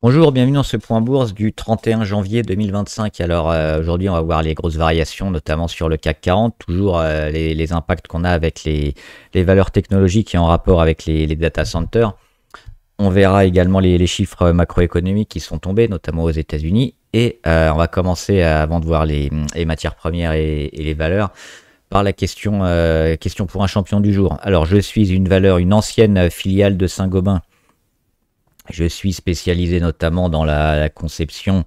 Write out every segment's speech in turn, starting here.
Bonjour, bienvenue dans ce point bourse du 31 janvier 2025. Alors aujourd'hui, on va voir les grosses variations, notamment sur le CAC 40, toujours les impacts qu'on a avec les valeurs technologiques et en rapport avec les data centers. On verra également les chiffres macroéconomiques qui sont tombés, notamment aux États-Unis. Et on va commencer, avant de voir les matières premières et les valeurs, par la question pour un champion du jour. Alors, je suis une ancienne filiale de Saint-Gobain. Je suis spécialisé notamment dans la conception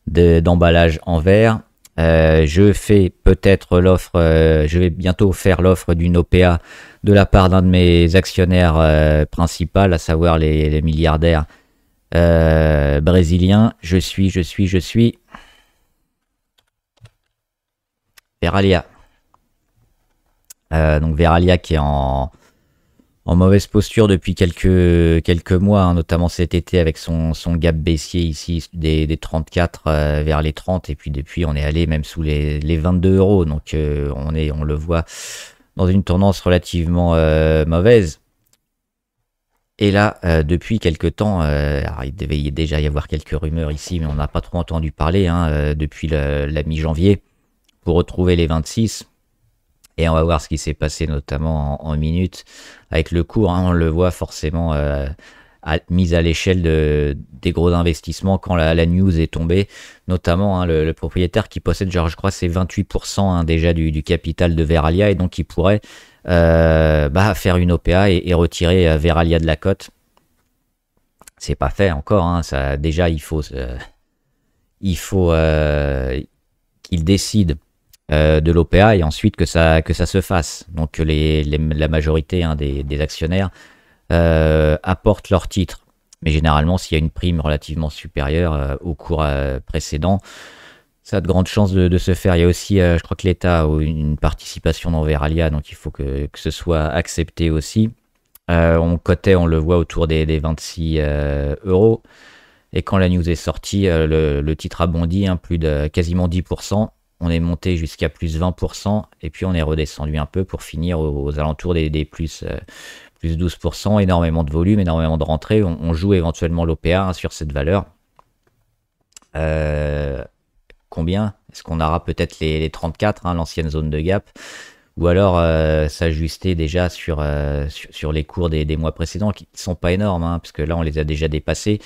d'emballage en verre. Je fais peut-être je vais bientôt faire l'offre d'une OPA de la part d'un de mes actionnaires principaux, à savoir les milliardaires brésiliens. Je suis Veralia. Donc Veralia qui est en mauvaise posture depuis quelques mois, hein, notamment cet été avec son gap baissier ici des 34 vers les 30, et puis depuis on est allé même sous les 22 euros, donc on le voit dans une tendance relativement mauvaise. Et là, depuis quelques temps, alors il devait déjà y avoir quelques rumeurs ici, mais on n'a pas trop entendu parler depuis la mi-janvier, pour retrouver les 26. Et on va voir ce qui s'est passé notamment en minutes avec le cours. On le voit forcément mise à l'échelle des gros investissements quand la news est tombée. Notamment le propriétaire qui possède, genre, je crois, c'est 28% déjà du capital de Veralia, et donc il pourrait faire une OPA et retirer Veralia de la cote. C'est pas fait encore. Ça, déjà, il faut qu'il décide de l'OPA et ensuite que ça se fasse. Donc que la majorité des actionnaires apportent leur titre. Mais généralement, s'il y a une prime relativement supérieure au cours précédent, ça a de grandes chances de se faire. Il y a aussi, je crois que l'État a une participation dans Veralia, donc il faut que ce soit accepté aussi. On cotait, on le voit, autour des 26 euros. Et quand la news est sortie, le titre a bondi, plus de quasiment 10%. On est monté jusqu'à plus 20%, et puis on est redescendu un peu pour finir aux alentours des plus 12%. Énormément de volume, énormément de rentrées. On joue éventuellement l'OPA sur cette valeur. Combien? Est-ce qu'on aura peut-être les 34, l'ancienne zone de gap, ou alors s'ajuster déjà sur les cours des mois précédents, qui ne sont pas énormes, puisque là on les a déjà dépassés.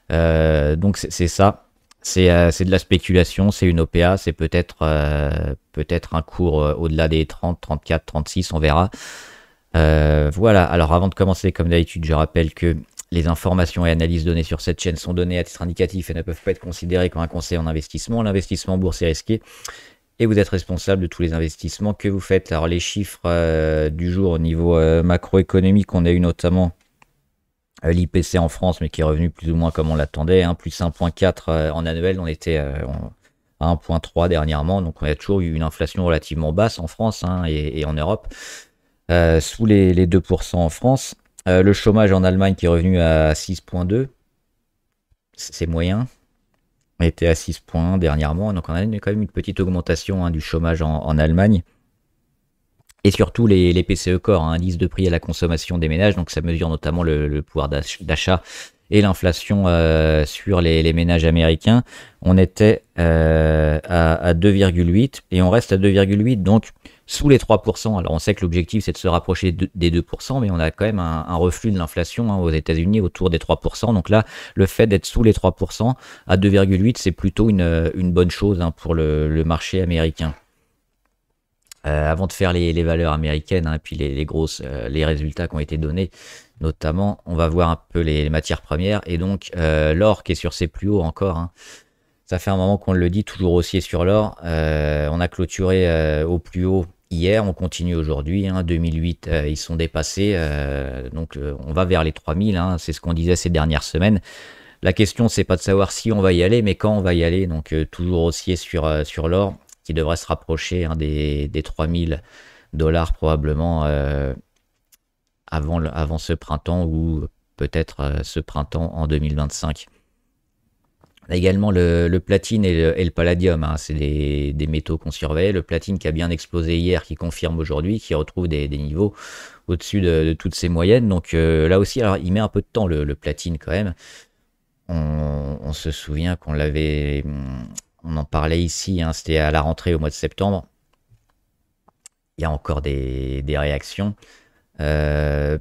Donc c'est ça. C'est de la spéculation, c'est une OPA, c'est peut-être un cours au-delà des 30, 34, 36, on verra. Voilà, alors avant de commencer, comme d'habitude, je rappelle que les informations et analyses données sur cette chaîne sont données à titre indicatif et ne peuvent pas être considérées comme un conseil en investissement. L'investissement en bourse est risqué et vous êtes responsable de tous les investissements que vous faites. Alors les chiffres du jour au niveau macroéconomique, on a eu notamment l'IPC en France, mais qui est revenu plus ou moins comme on l'attendait, plus 1,4 en annuel. On était à 1,3 dernièrement, donc on a toujours eu une inflation relativement basse en France et en Europe, sous les 2% en France. Le chômage en Allemagne qui est revenu à 6,2, c'est moyen. On était à 6,1 dernièrement, donc on a quand même une petite augmentation du chômage en Allemagne. Et surtout les PCE Core, indice de prix à la consommation des ménages, donc ça mesure notamment le pouvoir d'achat et l'inflation sur les ménages américains. On était à 2,8 et on reste à 2,8, donc sous les 3%. Alors on sait que l'objectif c'est de se rapprocher des 2%, mais on a quand même un reflux de l'inflation aux États-Unis autour des 3%. Donc là, le fait d'être sous les 3% à 2,8, c'est plutôt une bonne chose pour le marché américain. Avant de faire les valeurs américaines, et puis les résultats qui ont été donnés, notamment, on va voir un peu les matières premières, et donc l'or qui est sur ses plus hauts encore. Ça fait un moment qu'on le dit, toujours haussier sur l'or. On a clôturé au plus haut hier, on continue aujourd'hui. 2008, ils sont dépassés, donc on va vers les 3000, c'est ce qu'on disait ces dernières semaines. La question, c'est pas de savoir si on va y aller, mais quand on va y aller. Donc toujours haussier sur l'or, qui devrait se rapprocher des 3000 dollars probablement avant ce printemps, ou peut-être ce printemps en 2025. On a également le platine et le palladium, c'est des métaux qu'on surveille. Le platine qui a bien explosé hier, qui confirme aujourd'hui, qui retrouve des niveaux au-dessus de toutes ses moyennes. Donc là aussi, alors il met un peu de temps le platine quand même. On se souvient qu'on l'avait, on en parlait ici, hein, c'était à la rentrée au mois de septembre. Il y a encore des réactions.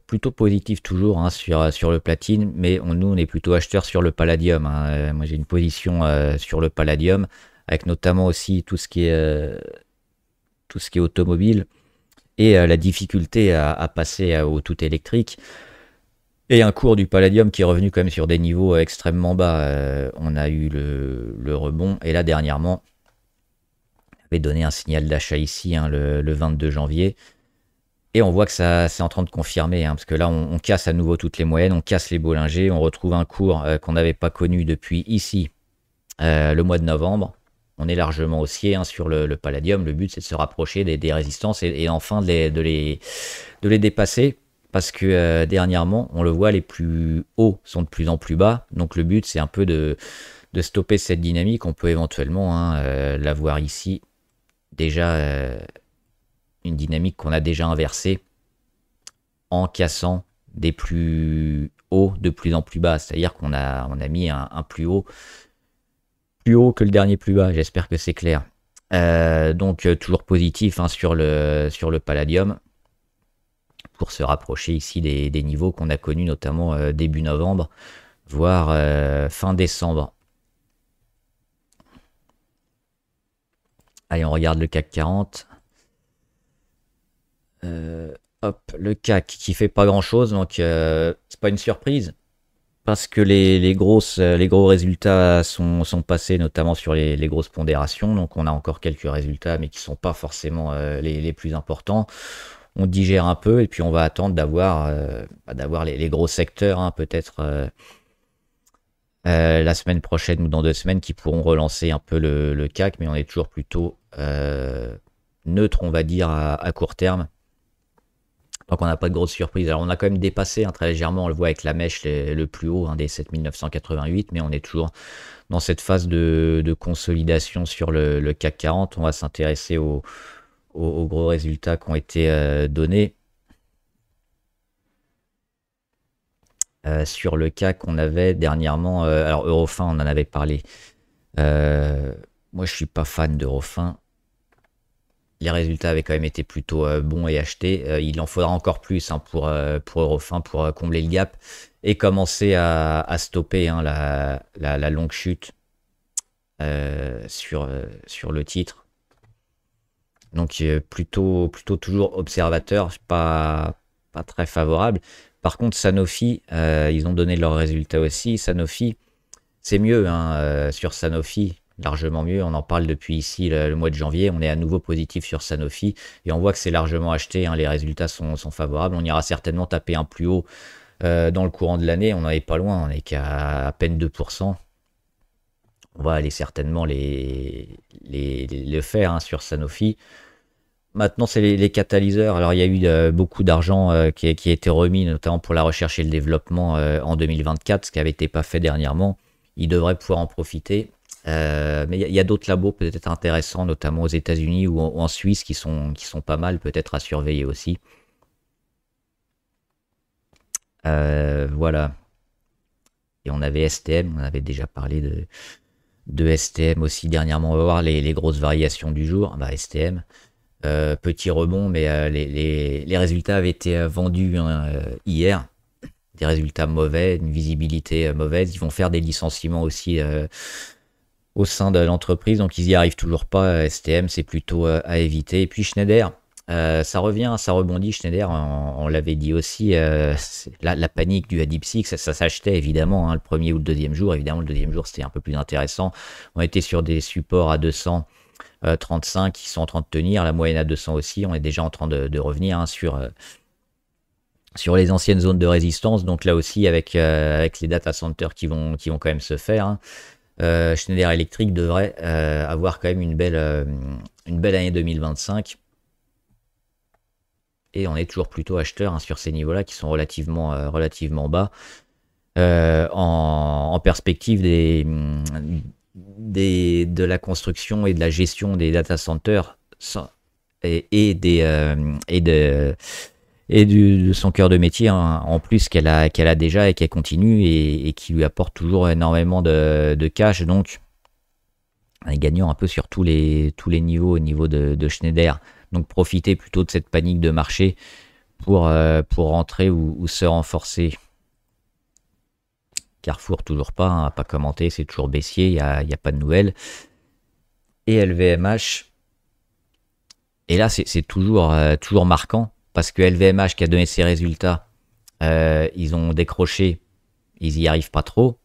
Plutôt positives toujours, hein, sur le platine, mais nous on est plutôt acheteurs sur le palladium, hein. Moi j'ai une position sur le palladium, avec notamment aussi tout ce qui est automobile et la difficulté à passer au tout électrique. Et un cours du palladium qui est revenu quand même sur des niveaux extrêmement bas. On a eu le rebond, et là dernièrement, on avait donné un signal d'achat ici, hein, le 22 janvier. Et on voit que ça c'est en train de confirmer, hein, parce que là on casse à nouveau toutes les moyennes, on casse les Bollinger, on retrouve un cours qu'on n'avait pas connu depuis ici, le mois de novembre. On est largement haussier, hein, sur le palladium. Le but c'est de se rapprocher des résistances et enfin de les dépasser, parce que dernièrement on le voit, les plus hauts sont de plus en plus bas. Donc le but c'est un peu de stopper cette dynamique. On peut éventuellement, hein, la voir ici déjà. Une dynamique qu'on a déjà inversée en cassant des plus hauts de plus en plus bas. C'est-à-dire qu'on a mis un plus haut que le dernier plus bas. J'espère que c'est clair. Donc toujours positif, hein, sur le palladium, pour se rapprocher ici des niveaux qu'on a connus notamment début novembre, voire fin décembre. Allez, on regarde le CAC 40. Hop, le CAC qui fait pas grand chose, donc c'est pas une surprise, parce que les gros résultats sont passés, notamment sur les grosses pondérations. Donc on a encore quelques résultats, mais qui sont pas forcément les plus importants. On digère un peu, et puis on va attendre d'avoir les gros secteurs, hein, peut-être la semaine prochaine ou dans 2 semaines, qui pourront relancer un peu le CAC, mais on est toujours plutôt neutre, on va dire, à court terme. Donc on n'a pas de grosse surprise. Alors on a quand même dépassé, hein, très légèrement, on le voit avec la mèche, le plus haut, hein, des 7988, mais on est toujours dans cette phase de consolidation sur le CAC 40. On va s'intéresser aux gros résultats qui ont été donnés. Sur le CAC, on avait dernièrement, alors Eurofin, on en avait parlé. Moi je suis pas fan d'Eurofin. Les résultats avaient quand même été plutôt bons et achetés. Il en faudra encore plus, hein, pour Eurofin, pour combler le gap et commencer à stopper, hein, la longue chute sur le titre. Donc plutôt toujours observateur, pas très favorable. Par contre, Sanofi, ils ont donné leurs résultats aussi. Sanofi, c'est mieux, hein, sur Sanofi, largement mieux. On en parle depuis ici le mois de janvier. On est à nouveau positif sur Sanofi et on voit que c'est largement acheté, hein. Les résultats sont favorables. On ira certainement taper un plus haut dans le courant de l'année. On n'en est pas loin, on n'est qu'à à peine 2%. On va aller certainement le faire, hein, sur Sanofi. Maintenant, c'est les catalyseurs. Alors, il y a eu beaucoup d'argent qui a été remis, notamment pour la recherche et le développement en 2024, ce qui n'avait été pas fait dernièrement. Ils devraient pouvoir en profiter. Mais il y a d'autres labos peut-être intéressants, notamment aux États-Unis ou en Suisse, qui sont pas mal, peut-être à surveiller aussi. Voilà. Et on avait STM, on avait déjà parlé de STM aussi dernièrement. On va voir les grosses variations du jour. Bah, STM. Petit rebond, mais les résultats avaient été vendus, hein, hier. Des résultats mauvais, une visibilité mauvaise. Ils vont faire des licenciements aussi au sein de l'entreprise, donc ils n'y arrivent toujours pas. STM, c'est plutôt à éviter. Et puis Schneider, ça revient, ça rebondit. Schneider, on l'avait dit aussi, la panique du DeepSeek, ça s'achetait évidemment, hein, le premier ou le deuxième jour. Évidemment, le deuxième jour, c'était un peu plus intéressant. On était sur des supports à 235 qui sont en train de tenir, la moyenne à 200 aussi. On est déjà en train de revenir, hein, sur les anciennes zones de résistance. Donc là aussi, avec les data centers qui vont quand même se faire, hein, Schneider Electric devrait avoir quand même une belle année 2025. Et on est toujours plutôt acheteur, hein, sur ces niveaux-là qui sont relativement bas. En perspective de la construction et de la gestion des data centers et de son cœur de métier, hein, en plus qu'elle a déjà et qu'elle continue et qui lui apporte toujours énormément de cash. Donc, elle est gagnant un peu sur tous les niveaux au niveau de Schneider. Donc, profiter plutôt de cette panique de marché pour rentrer ou se renforcer. Carrefour, toujours pas, hein, pas commenté, c'est toujours baissier, il n'y a pas de nouvelles. Et LVMH, et là c'est toujours marquant, parce que LVMH qui a donné ses résultats, ils ont décroché, ils y arrivent pas trop,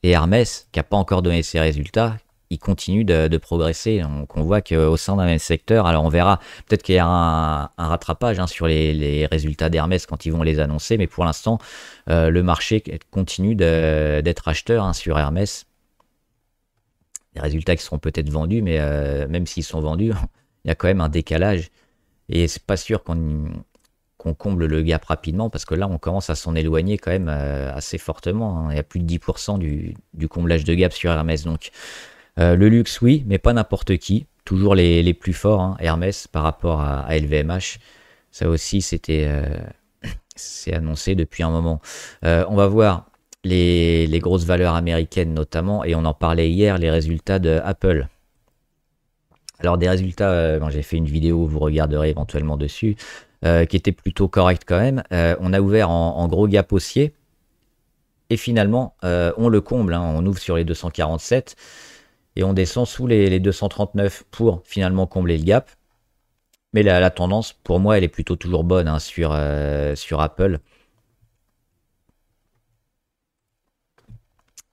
et Hermès qui n'a pas encore donné ses résultats, il continue de progresser. Donc on voit qu'au sein d'un même secteur, alors on verra, peut-être qu'il y a un rattrapage hein, sur les résultats d'Hermès quand ils vont les annoncer, mais pour l'instant, le marché continue d'être acheteur hein, sur Hermès. Les résultats qui seront peut-être vendus, mais même s'ils sont vendus, il y a quand même un décalage. Et c'est pas sûr qu'on comble le gap rapidement, parce que là, on commence à s'en éloigner quand même assez fortement. Hein. Il y a plus de 10% du comblage de gap sur Hermès. Donc, le luxe, oui, mais pas n'importe qui. Toujours les plus forts, hein, Hermès, par rapport à LVMH. Ça aussi, c'est annoncé depuis un moment. On va voir les grosses valeurs américaines notamment, et on en parlait hier, les résultats de Apple. Alors des résultats, j'ai fait une vidéo, vous regarderez éventuellement dessus, qui était plutôt correct quand même. On a ouvert en gros gap haussier, et finalement, on le comble, hein, on ouvre sur les 247, et on descend sous les 239 pour finalement combler le gap. Mais la tendance, pour moi, elle est plutôt toujours bonne hein, sur Apple.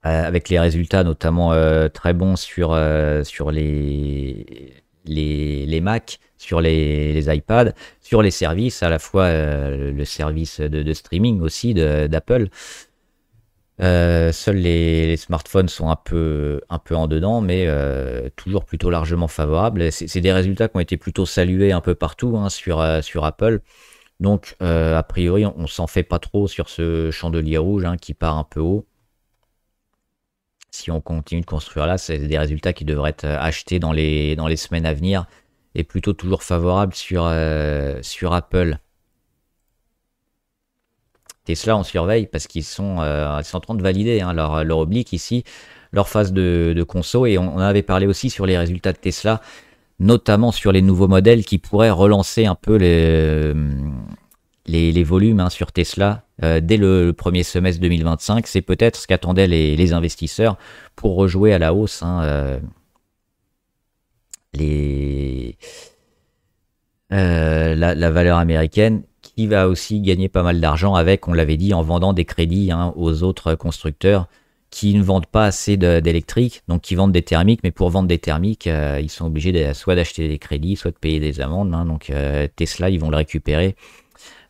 Avec les résultats notamment très bons sur les Mac, sur les iPads, sur les services, à la fois le service de streaming aussi d'Apple. Seuls les smartphones sont un peu en dedans, mais toujours plutôt largement favorables. C'est des résultats qui ont été plutôt salués un peu partout hein, sur Apple. Donc, a priori, on s'en fait pas trop sur ce chandelier rouge hein, qui part un peu haut. Si on continue de construire là, c'est des résultats qui devraient être achetés dans les semaines à venir et plutôt toujours favorables sur Apple. Tesla, on surveille parce qu'ils sont en train de valider hein, leur oblique ici, leur phase de conso. Et on avait parlé aussi sur les résultats de Tesla, notamment sur les nouveaux modèles qui pourraient relancer un peu les volumes hein, sur Tesla dès le premier semestre 2025. C'est peut-être ce qu'attendaient les investisseurs pour rejouer à la hausse hein, la valeur américaine, qui va aussi gagner pas mal d'argent avec, on l'avait dit, en vendant des crédits hein, aux autres constructeurs qui ne vendent pas assez d'électriques, donc qui vendent des thermiques, mais pour vendre des thermiques, ils sont obligés soit d'acheter des crédits, soit de payer des amendes. Hein, donc Tesla, ils vont le récupérer.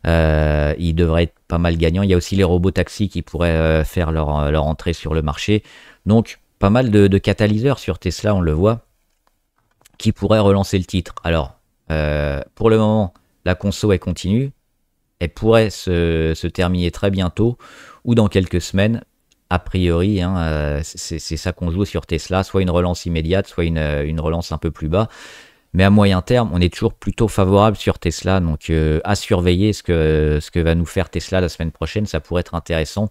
Ils devraient être pas mal gagnants. Il y a aussi les robots taxis qui pourraient faire leur entrée sur le marché. Donc pas mal de catalyseurs sur Tesla, on le voit, qui pourraient relancer le titre. Alors, pour le moment, la conso, elle continue. Elle pourrait se terminer très bientôt ou dans quelques semaines. A priori, hein, c'est ça qu'on joue sur Tesla, soit une relance immédiate, soit une relance un peu plus bas. Mais à moyen terme, on est toujours plutôt favorable sur Tesla. Donc à surveiller ce que va nous faire Tesla la semaine prochaine. Ça pourrait être intéressant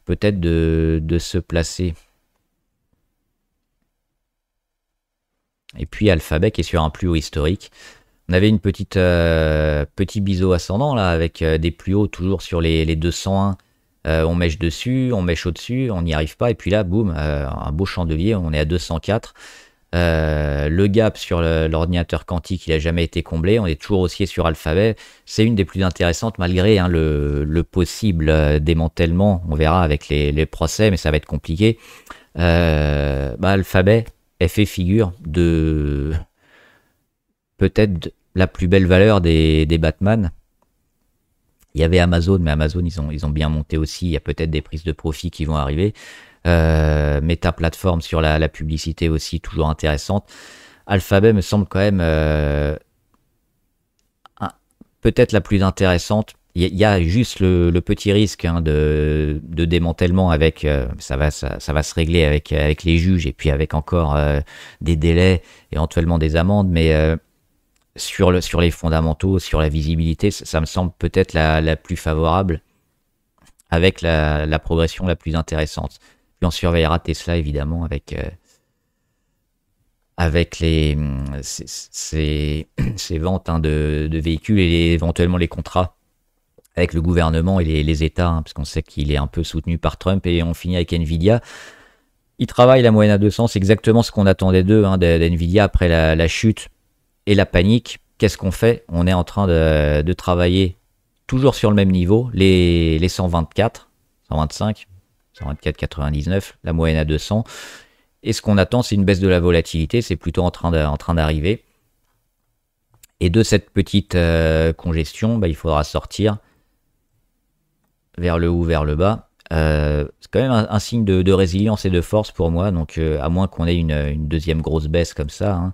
peut-être de se placer. Et puis Alphabet qui est sur un plus haut historique. On avait une petit biseau ascendant là avec des plus hauts toujours sur les 201. On mèche dessus, on mèche au-dessus, on n'y arrive pas. Et puis là, boum, un beau chandelier, on est à 204. Le gap sur l'ordinateur quantique, il n'a jamais été comblé. On est toujours haussier sur Alphabet. C'est une des plus intéressantes malgré hein, le possible démantèlement. On verra avec les procès, mais ça va être compliqué. Alphabet, elle fait figure de peut-être la plus belle valeur des Batman. Il y avait Amazon, mais Amazon, ils ont bien monté aussi. Il y a peut-être des prises de profit qui vont arriver. Meta Platform sur la publicité aussi, toujours intéressante. Alphabet me semble quand même peut-être la plus intéressante. Il y a juste le petit risque hein, de démantèlement avec ça va se régler avec les juges et puis avec encore des délais, éventuellement des amendes, mais sur les fondamentaux, sur la visibilité, ça me semble peut-être la plus favorable, avec la progression la plus intéressante. Puis on surveillera Tesla évidemment avec ces ventes, hein, de véhicules et éventuellement les contrats avec le gouvernement et les États, hein, parce qu'on sait qu'il est un peu soutenu par Trump. Et on finit avec Nvidia. Ils travaillent la moyenne à 200, c'est exactement ce qu'on attendait d'eux, hein, d'Nvidia après la chute et la panique. Qu'est-ce qu'on fait? On est en train de travailler toujours sur le même niveau, les 124, 125, 124,99, la moyenne à 200. Et ce qu'on attend, c'est une baisse de la volatilité, c'est plutôt en train d'arriver. Et de cette petite congestion, il faudra sortir vers le haut, vers le bas. C'est quand même un signe de résilience et de force pour moi, donc à moins qu'on ait une deuxième grosse baisse comme ça, hein.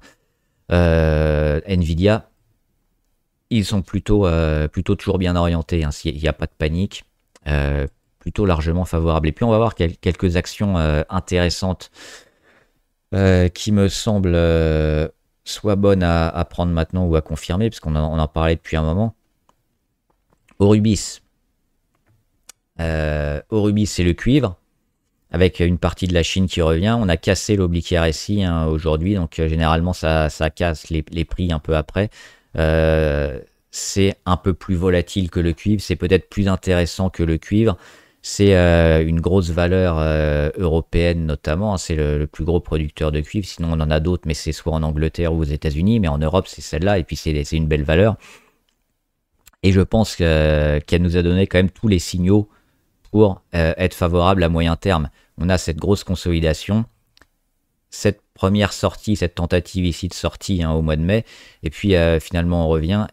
Nvidia, ils sont plutôt toujours bien orientés, hein, s'il n'y a pas de panique, plutôt largement favorable. Et puis on va voir quelques actions intéressantes qui me semblent soit bonnes à prendre maintenant ou à confirmer, parce qu'on en parlait depuis un moment. Aurubis. Aurubis, c'est le cuivre, avec une partie de la Chine qui revient. On a cassé l'oblique RSI, hein, aujourd'hui, donc généralement ça casse les prix un peu après. C'est un peu plus volatile que le cuivre, c'est peut-être plus intéressant que le cuivre. C'est une grosse valeur européenne notamment, hein, c'est le plus gros producteur de cuivre. Sinon on en a d'autres, mais c'est soit en Angleterre ou aux États-Unis, mais en Europe c'est celle-là, et puis c'est une belle valeur. Et je pense qu'elle nous a donné quand même tous les signaux pour être favorable à moyen terme. On a cette grosse consolidation, cette première sortie, cette tentative ici de sortie, hein, au mois de mai, et puis finalement on revient,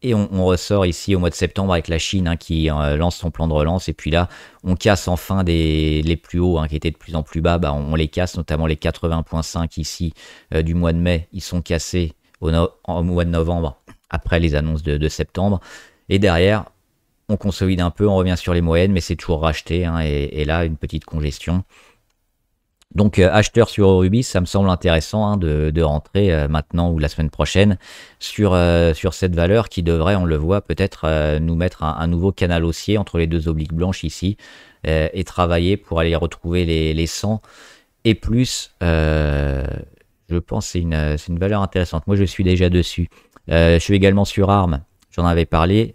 et on ressort ici au mois de septembre avec la Chine, hein, qui lance son plan de relance, et puis là on casse enfin les plus hauts, hein, qui étaient de plus en plus bas, on les casse, notamment les 80,5 ici du mois de mai, ils sont cassés au mois de novembre, après les annonces de septembre, et derrière on consolide un peu, on revient sur les moyennes, mais c'est toujours racheté, hein, et là, une petite congestion. Donc, acheteur sur Aurubis, ça me semble intéressant, hein, de rentrer maintenant ou la semaine prochaine sur cette valeur qui devrait, on le voit, peut-être nous mettre un nouveau canal haussier entre les deux obliques blanches ici, et travailler pour aller retrouver les 100 et plus. Je pense que c'est une valeur intéressante. Moi, je suis déjà dessus. Je suis également sur ARM, j'en avais parlé.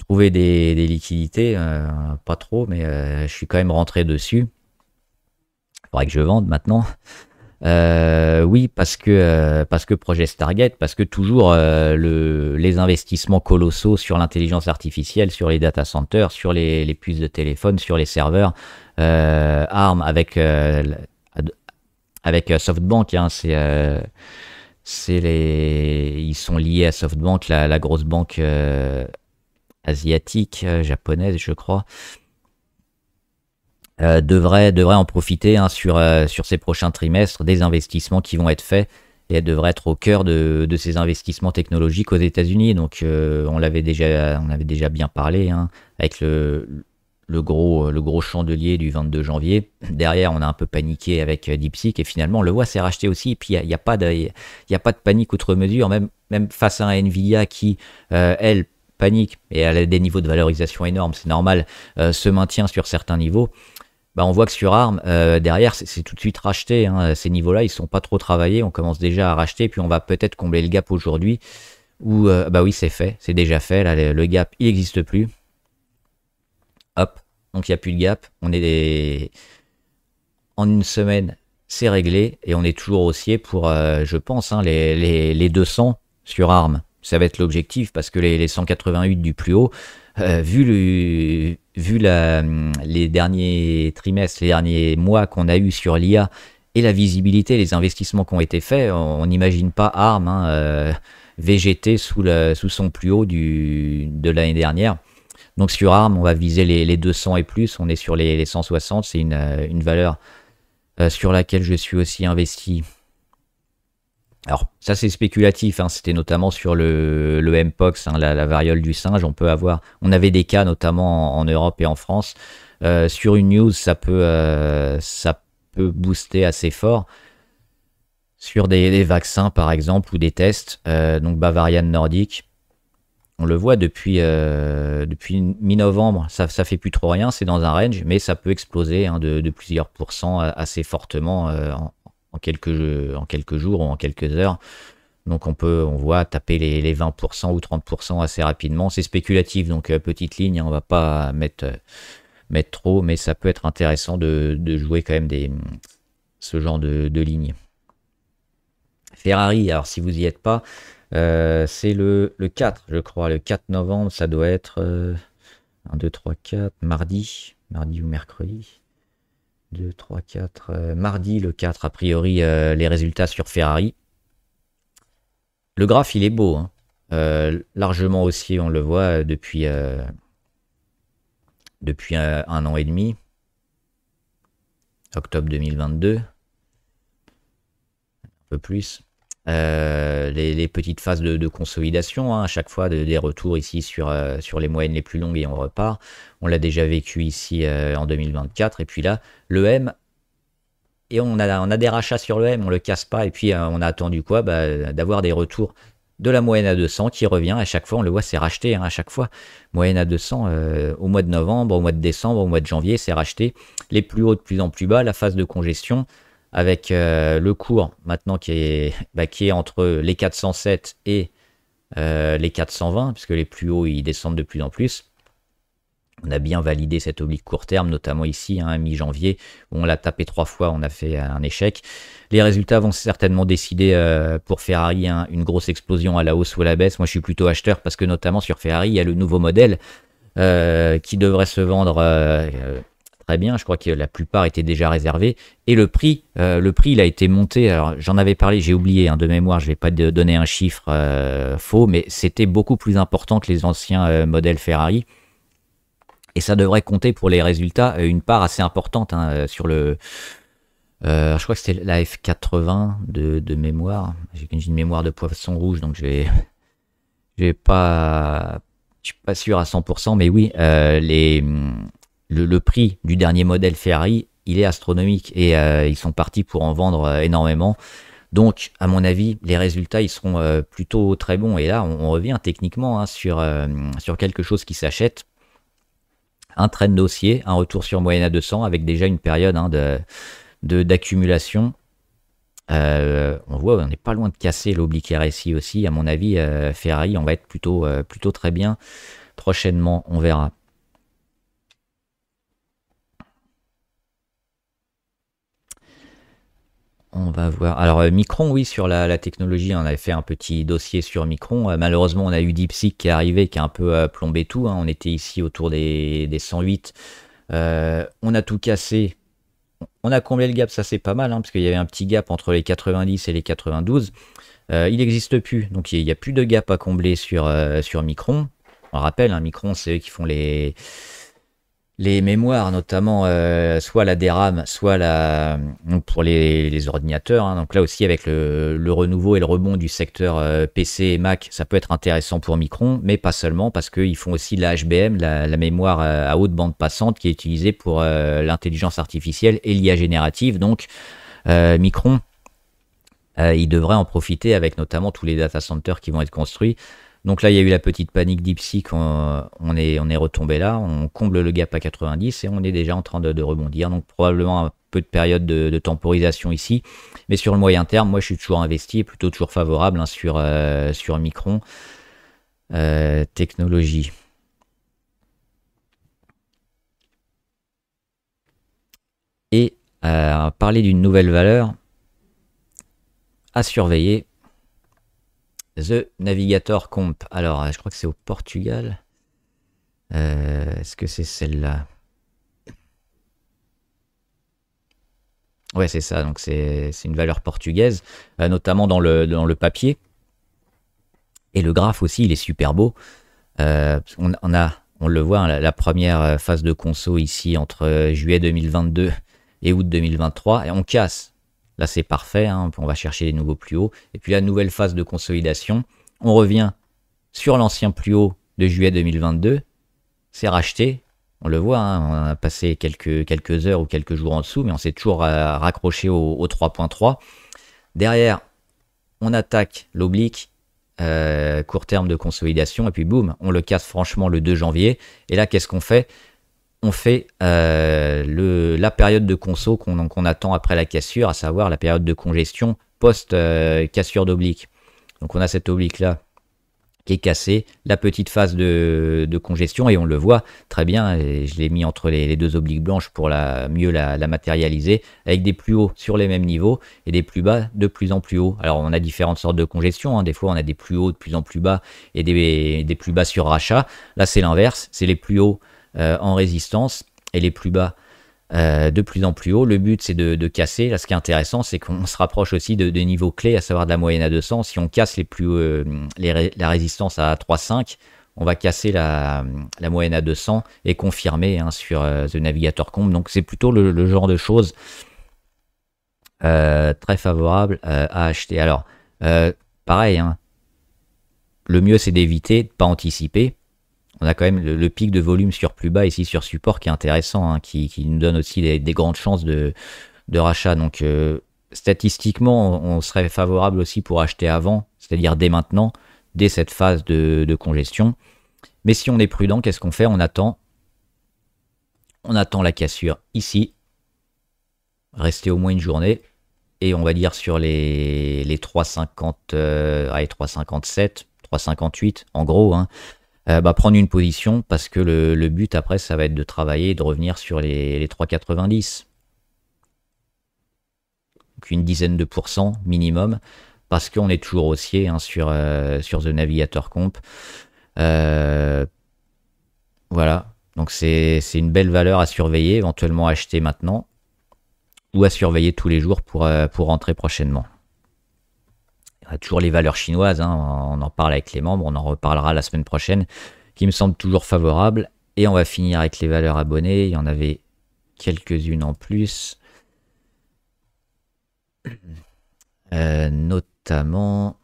Trouver des liquidités, pas trop, mais je suis quand même rentré dessus. Il faudrait que je vende maintenant. Oui, parce que projet Stargate, parce que toujours les investissements colossaux sur l'intelligence artificielle, sur les data centers, sur les puces de téléphone, sur les serveurs. ARM avec SoftBank, hein, ils sont liés à SoftBank, la grosse banque asiatique, japonaise, je crois, devrait en profiter, hein, sur ces prochains trimestres, des investissements qui vont être faits, et elle devrait être au cœur de ces investissements technologiques aux États-Unis. Donc on avait déjà bien parlé, hein, avec le gros chandelier du 22 janvier. Derrière, on a un peu paniqué avec DeepSeek, et finalement on le voit, c'est racheté aussi. Et puis il n'y a pas de panique outre mesure, même face à un Nvidia qui, elle, panique, et elle a des niveaux de valorisation énormes, c'est normal, se maintient sur certains niveaux. On voit que sur ARM, derrière, c'est tout de suite racheté, hein. Ces niveaux-là, ils sont pas trop travaillés, on commence déjà à racheter, puis on va peut-être combler le gap aujourd'hui, où, oui, c'est fait, c'est déjà fait, là, le gap, il n'existe plus. Hop, donc il n'y a plus de gap, en une semaine, c'est réglé, et on est toujours haussier pour, je pense, hein, les 200 sur ARM. Ça va être l'objectif, parce que les 188 du plus haut, vu les derniers trimestres, les derniers mois qu'on a eu sur l'IA, et la visibilité, les investissements qui ont été faits, on n'imagine pas ARM, hein, végéter sous son plus haut de l'année dernière. Donc sur ARM, on va viser les 200 et plus, on est sur les 160, c'est une valeur sur laquelle je suis aussi investi. Alors ça c'est spéculatif, hein, c'était notamment sur le Mpox, hein, la variole du singe. On avait des cas notamment en Europe et en France. Sur une news, ça peut booster assez fort. sur des vaccins par exemple ou des tests. Donc Bavarian Nordic, on le voit depuis mi-novembre, ça fait plus trop rien, c'est dans un range, mais ça peut exploser hein, de plusieurs pourcents assez fortement en quelques jours ou en quelques heures. Donc on voit taper les 20% ou 30% assez rapidement. C'est spéculatif, donc petite ligne, hein, on va pas mettre trop, mais ça peut être intéressant de jouer quand même ce genre de ligne. Ferrari, alors si vous n'y êtes pas, c'est le 4, je crois, le 4 novembre, ça doit être 1, 2, 3, 4, mardi ou mercredi. 2, 3, 4, mardi le 4, a priori, les résultats sur Ferrari. Le graphe, il est beau, hein. Largement haussier, on le voit depuis 1 an et demi, octobre 2022, un peu plus. Les petites phases de consolidation, hein, à chaque fois des retours ici sur les moyennes les plus longues et on repart. On l'a déjà vécu ici en 2024 et puis là le M, et on a des rachats sur le M, on le casse pas et puis on a attendu quoi, d'avoir des retours de la moyenne à 200 qui revient. À chaque fois on le voit, c'est racheté, hein, à chaque fois moyenne à 200 au mois de novembre, au mois de décembre, au mois de janvier, c'est racheté. Les plus hauts de plus en plus bas, la phase de congestion avec le cours maintenant qui est entre les 407 et les 420, puisque les plus hauts ils descendent de plus en plus. On a bien validé cette oblique court terme, notamment ici, hein, mi-janvier, où on l'a tapé 3 fois, on a fait un échec. Les résultats vont certainement décider pour Ferrari une grosse explosion à la hausse ou à la baisse. Moi, je suis plutôt acheteur parce que notamment sur Ferrari, il y a le nouveau modèle qui devrait se vendre très bien. Je crois que la plupart étaient déjà réservés. Et le prix, il a été monté. Alors, j'en avais parlé, j'ai oublié hein, de mémoire, je ne vais pas donner un chiffre faux, mais c'était beaucoup plus important que les anciens modèles Ferrari. Et ça devrait compter pour les résultats une part assez importante hein, sur le... je crois que c'était la F80 de mémoire. J'ai une mémoire de poisson rouge, donc je suis pas sûr à 100%, mais oui, le prix du dernier modèle Ferrari, il est astronomique et ils sont partis pour en vendre énormément. Donc, à mon avis, les résultats, ils seront plutôt très bons. Et là, on revient techniquement hein, sur quelque chose qui s'achète. Un trend haussier, un retour sur moyenne à 200 avec déjà une période hein, d'accumulation. On voit, on n'est pas loin de casser l'oblique RSI aussi. À mon avis, Ferrari, on va être plutôt très bien. Prochainement, on verra. On va voir. Alors, Micron, oui, sur la technologie, on avait fait un petit dossier sur Micron. Malheureusement, on a eu DeepSeek qui est arrivé, qui a un peu plombé tout. Hein. On était ici autour des 108. On a tout cassé. On a comblé le gap, ça c'est pas mal, hein, parce qu'il y avait un petit gap entre les 90 et les 92. Il n'existe plus, donc il n'y a plus de gap à combler sur Micron. On rappelle, hein, Micron, c'est eux qui font les mémoires, notamment soit la DRAM, soit pour les ordinateurs. Hein. Donc là aussi, avec le renouveau et le rebond du secteur PC et Mac, ça peut être intéressant pour Micron, mais pas seulement, parce qu'ils font aussi la HBM, la mémoire à haute bande passante, qui est utilisée pour l'intelligence artificielle et l'IA générative. Donc Micron, il devrait en profiter avec notamment tous les data centers qui vont être construits. Donc là, il y a eu la petite panique DeepSeek, on est retombé là, on comble le gap à 90 et on est déjà en train de rebondir. Donc probablement un peu de période de temporisation ici. Mais sur le moyen terme, moi je suis toujours investi et plutôt toujours favorable hein, sur Micron technologie. Et parler d'une nouvelle valeur à surveiller. The Navigator Comp. Alors, je crois que c'est au Portugal. Est-ce que c'est celle-là? Ouais, c'est ça. Donc, c'est une valeur portugaise, notamment dans le papier. Et le graphe aussi, il est super beau. On le voit, hein, la première phase de conso ici entre juillet 2022 et août 2023. Et on casse. Là, c'est parfait, hein, on va chercher les nouveaux plus hauts. Et puis la nouvelle phase de consolidation, on revient sur l'ancien plus haut de juillet 2022. C'est racheté, on le voit, hein, on a passé quelques heures ou quelques jours en dessous, mais on s'est toujours raccroché au 3.3. Derrière, on attaque l'oblique, court terme de consolidation, et puis boum, on le casse franchement le 2 janvier. Et là, qu'est-ce qu'on fait? On fait la période de conso qu'on attend après la cassure, à savoir la période de congestion post-cassure d'oblique. Donc on a cette oblique-là qui est cassée, la petite phase de congestion, et on le voit très bien, et je l'ai mis entre les deux obliques blanches pour mieux la matérialiser, avec des plus hauts sur les mêmes niveaux et des plus bas de plus en plus hauts. Alors on a différentes sortes de congestion, hein. Des fois on a des plus hauts de plus en plus bas et des plus bas sur rachat. Là c'est l'inverse, c'est les plus hauts en résistance et les plus bas de plus en plus haut. Le but c'est de casser. Là ce qui est intéressant c'est qu'on se rapproche aussi de niveaux clés, à savoir de la moyenne à 200. Si on casse la résistance à 3,5, on va casser la moyenne à 200 et confirmer sur The Navigator Comp. Donc c'est plutôt le genre de choses très favorable à acheter. Alors pareil, hein, le mieux c'est d'éviter, de ne pas anticiper. On a quand même le pic de volume sur plus bas ici sur support qui est intéressant, hein, qui nous donne aussi des grandes chances de rachat. Donc statistiquement, on serait favorable aussi pour acheter avant, c'est-à-dire dès maintenant, dès cette phase de congestion. Mais si on est prudent, qu'est-ce qu'on fait? On attend la cassure ici, rester au moins une journée, et on va dire sur les 3,50, 3,57, 3,58 en gros, hein, prendre une position, parce que le but après ça va être de travailler et de revenir sur les 3,90, donc une dizaine de pourcents minimum, parce qu'on est toujours haussier, hein, sur The Navigator Comp. Voilà, donc c'est une belle valeur à surveiller, éventuellement acheter maintenant ou à surveiller tous les jours pour rentrer prochainement. Il y a toujours les valeurs chinoises, hein, on en parle avec les membres, on en reparlera la semaine prochaine, qui me semblent toujours favorables. Et on va finir avec les valeurs abonnées. Il y en avait quelques-unes en plus, notamment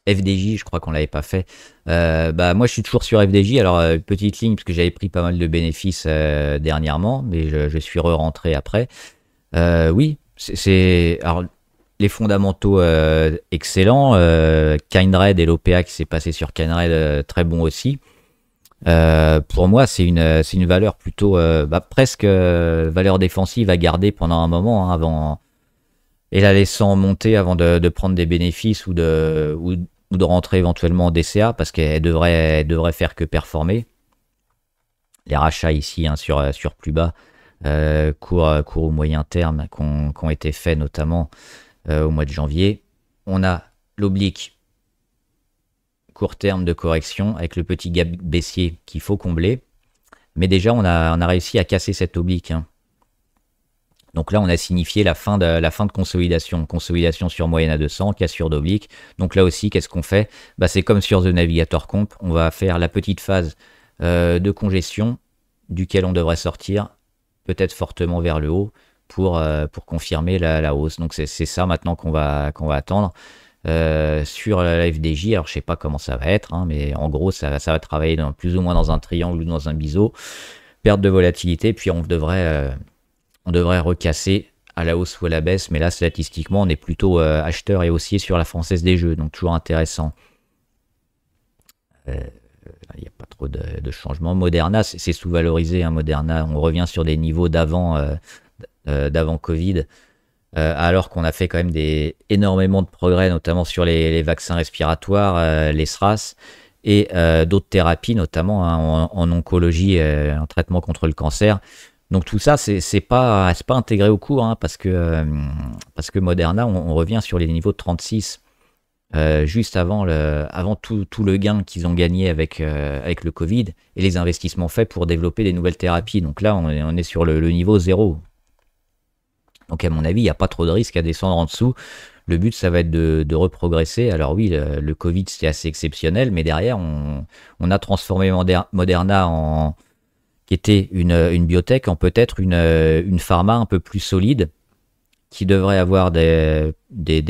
FDJ, je crois qu'on l'avait pas fait. Moi je suis toujours sur FDJ. Alors petite ligne, parce que j'avais pris pas mal de bénéfices dernièrement, mais je suis re-rentré après. Oui, alors les fondamentaux excellents, Kindred et l'OPA qui s'est passé sur Kindred, très bon aussi. Pour moi c'est une valeur plutôt presque valeur défensive à garder pendant un moment, hein, avant, et la laissant monter avant de prendre des bénéfices ou de rentrer éventuellement en DCA, parce qu'elle devrait faire que performer. Les rachats ici, hein, sur plus bas, court ou moyen terme, qui ont été faits notamment au mois de janvier. On a l'oblique court terme de correction avec le petit gap baissier qu'il faut combler, mais déjà on a réussi à casser cette oblique, hein. Donc là on a signifié la fin de consolidation sur moyenne à 200, cassure d'oblique. Donc là aussi qu'est-ce qu'on fait? C'est comme sur The Navigator Comp, on va faire la petite phase de congestion, duquel on devrait sortir peut-être fortement vers le haut pour confirmer la hausse. Donc c'est ça maintenant qu'on va attendre sur la FDJ. Alors je sais pas comment ça va être, hein, mais en gros ça va travailler plus ou moins dans un triangle ou dans un biseau, perte de volatilité, puis on devrait recasser à la hausse ou à la baisse. Mais là statistiquement on est plutôt acheteur et haussier sur la Française des Jeux, donc toujours intéressant. Il n'y a pas trop de changements. Moderna, c'est sous-valorisé, hein, Moderna. On revient sur des niveaux d'avant Covid, alors qu'on a fait quand même énormément de progrès, notamment sur les vaccins respiratoires, les SRAS, et d'autres thérapies, notamment, hein, en oncologie, en traitement contre le cancer. Donc tout ça, c'est pas intégré au cours, hein, parce que Moderna, on revient sur les niveaux de 36. Juste avant tout le gain qu'ils ont gagné avec le Covid et les investissements faits pour développer des nouvelles thérapies. Donc là, on est sur le niveau 0. Donc à mon avis, il n'y a pas trop de risque à descendre en dessous. Le but, ça va être de reprogresser. Alors oui, le Covid, c'était assez exceptionnel, mais derrière, on a transformé Moderna qui était une biotech, en peut-être une pharma un peu plus solide, qui devrait avoir des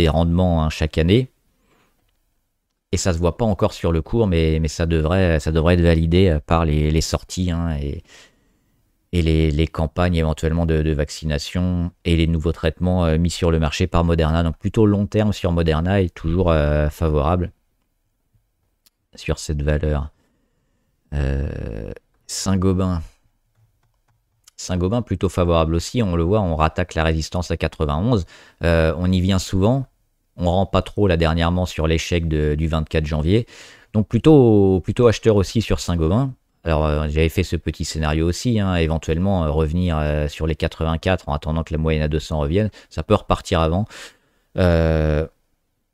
rendements, hein, chaque année. Et ça se voit pas encore sur le cours, mais ça devrait être validé par les sorties, hein, et les campagnes éventuellement de vaccination et les nouveaux traitements mis sur le marché par Moderna. Donc plutôt long terme sur Moderna est toujours favorable sur cette valeur. Saint-Gobain. Saint-Gobain plutôt favorable aussi, on le voit, on rattaque la résistance à 91. On y vient souvent, on rend pas trop là dernièrement sur l'échec du 24 janvier. Donc plutôt acheteur aussi sur Saint-Gobain. Alors j'avais fait ce petit scénario aussi, hein, éventuellement revenir sur les 84 en attendant que la moyenne à 200 revienne. Ça peut repartir avant.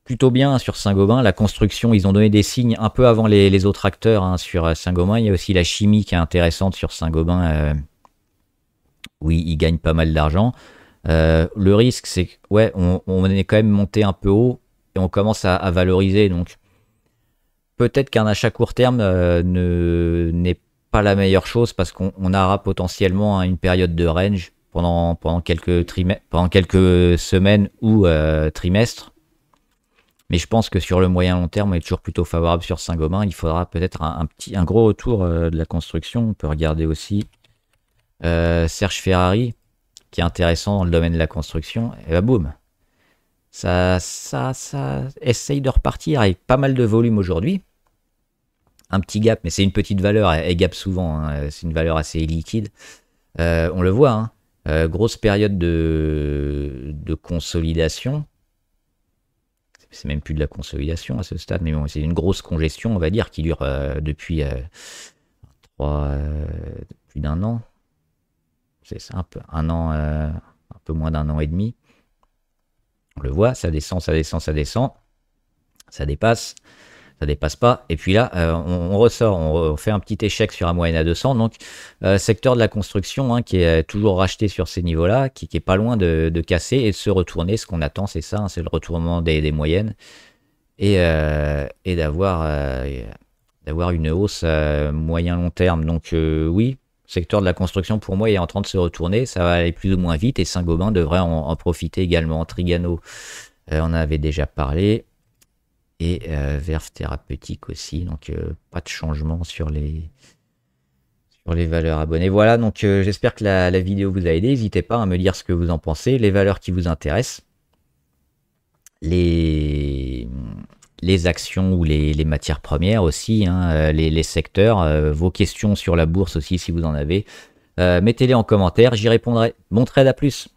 Plutôt bien sur Saint-Gobain. La construction, ils ont donné des signes un peu avant les autres acteurs hein, sur Saint-Gobain. Il y a aussi la chimie qui est intéressante sur Saint-Gobain. Oui, ils gagnent pas mal d'argent. Le risque, c'est que ouais, on est quand même monté un peu haut et on commence à valoriser. Donc peut-être qu'un achat court terme n'est pas la meilleure chose parce qu'on aura potentiellement une période de range pendant quelques semaines ou trimestres. Mais je pense que sur le moyen long terme, on est toujours plutôt favorable sur Saint-Gobain. Il faudra peut-être un gros retour de la construction. On peut regarder aussi Serge Ferrari, qui est intéressant dans le domaine de la construction. Et bah boum, ça essaye de repartir avec pas mal de volume aujourd'hui. Un petit gap, mais c'est une petite valeur. Elle gap souvent. Hein. C'est une valeur assez liquide. On le voit. Hein. Grosse période de consolidation. C'est même plus de la consolidation à ce stade, mais bon, c'est une grosse congestion, on va dire, qui dure depuis plus d'un an. C'est ça, un peu moins d'un an et demi. On le voit, ça descend, ça descend, ça descend. Ça dépasse pas. Et puis là, on ressort, on fait un petit échec sur un moyenne à 200. Donc, secteur de la construction hein, qui est toujours racheté sur ces niveaux-là, qui est pas loin de casser et de se retourner. Ce qu'on attend, c'est ça, hein, c'est le retournement des moyennes et d'avoir une hausse moyen-long terme. Donc, oui, secteur de la construction, pour moi, est en train de se retourner. Ça va aller plus ou moins vite et Saint-Gobain devrait en profiter également. Trigano, on avait déjà parlé. Et Verve thérapeutique aussi, donc pas de changement sur les valeurs abonnées. Voilà, donc j'espère que la vidéo vous a aidé. N'hésitez pas à me dire ce que vous en pensez, les valeurs qui vous intéressent, les actions ou les matières premières aussi, hein, les secteurs, vos questions sur la bourse aussi si vous en avez. Mettez-les en commentaire, j'y répondrai. Bon trade, à plus.